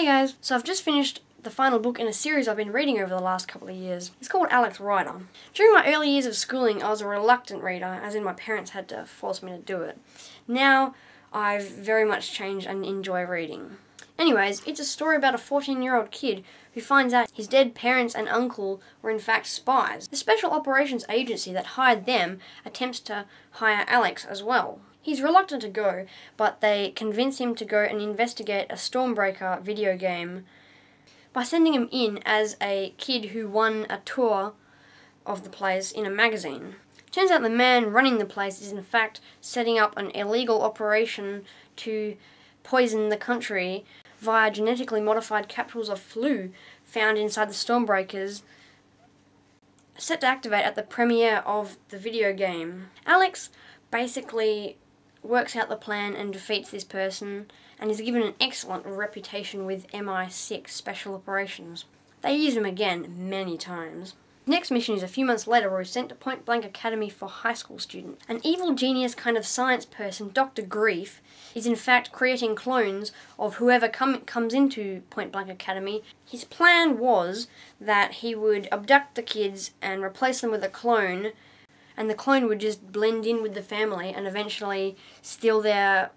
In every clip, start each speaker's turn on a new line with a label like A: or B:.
A: Hey guys, so I've just finished the final book in a series I've been reading over the last couple of years. It's called Alex Rider. During my early years of schooling, I was a reluctant reader, as in my parents had to force me to do it. Now, I've very much changed and enjoy reading. Anyways, it's a story about a 14-year-old kid who finds out his dead parents and uncle were in fact spies. The Special Operations Agency that hired them attempts to hire Alex as well. He's reluctant to go, but they convince him to go and investigate a Stormbreaker video game by sending him in as a kid who won a tour of the place in a magazine. Turns out the man running the place is in fact setting up an illegal operation to poison the country via genetically modified capsules of flu found inside the Stormbreakers, set to activate at the premiere of the video game. Alex basically works out the plan and defeats this person, and is given an excellent reputation with MI6 Special Operations. They use him again many times. Next mission is a few months later where he's sent to Point Blank Academy for high school students. An evil genius kind of science person, Dr. Grief, is in fact creating clones of whoever comes into Point Blank Academy. His plan was that he would abduct the kids and replace them with a clone, and the clone would just blend in with the family and eventually steal their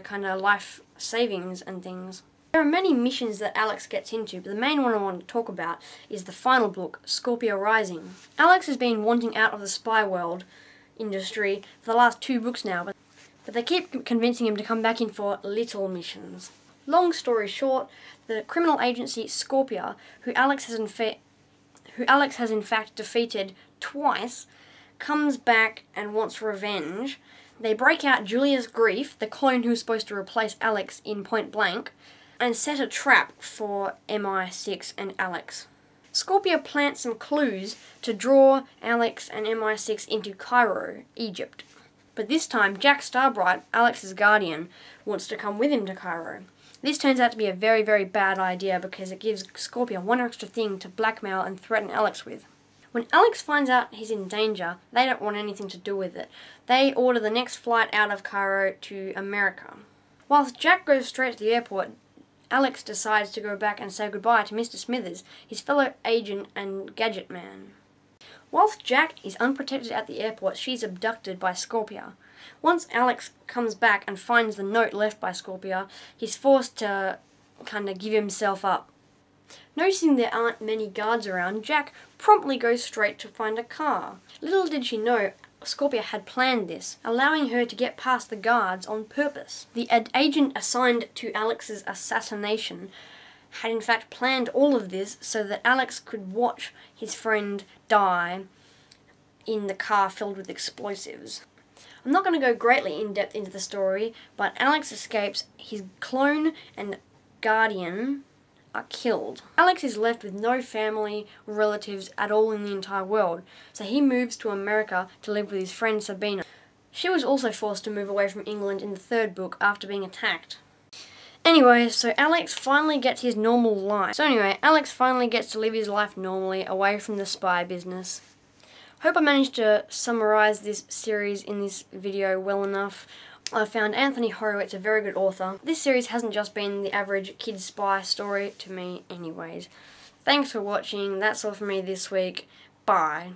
A: kind of life savings and things. There are many missions that Alex gets into, but the main one I want to talk about is the final book, Scorpio Rising. Alex has been wanting out of the spy world industry for the last 2 books now, but they keep convincing him to come back in for little missions. Long story short, the criminal agency Scorpio, who Alex has in fact defeated twice, comes back and wants revenge. They break out Julius Grief, the clone who was supposed to replace Alex in Point Blank, and set a trap for MI6 and Alex. Scorpio plants some clues to draw Alex and MI6 into Cairo, Egypt. But this time, Jack Starbright, Alex's guardian, wants to come with him to Cairo. This turns out to be a very, very bad idea because it gives Scorpio one extra thing to blackmail and threaten Alex with. When Alex finds out he's in danger, they don't want anything to do with it. They order the next flight out of Cairo to America. Whilst Jack goes straight to the airport, Alex decides to go back and say goodbye to Mr. Smithers, his fellow agent and gadget man. Whilst Jack is unprotected at the airport, she's abducted by Scorpio. Once Alex comes back and finds the note left by Scorpio, he's forced to kind of give himself up. Noticing there aren't many guards around, Jack promptly goes straight to find a car. Little did she know Scorpio had planned this, allowing her to get past the guards on purpose. The agent assigned to Alex's assassination had in fact planned all of this so that Alex could watch his friend die in the car filled with explosives. I'm not going to go greatly in depth into the story, but Alex escapes, his clone and guardian are killed. Alex is left with no family or relatives at all in the entire world, so he moves to America to live with his friend Sabina. She was also forced to move away from England in the 3rd book after being attacked. Anyway, so Alex finally gets his normal life. Alex finally gets to live his life normally, away from the spy business. Hope I managed to summarize this series in this video well enough. I found Anthony Horowitz a very good author. This series hasn't just been the average kid spy story to me anyways. Thanks for watching. That's all from me this week. Bye.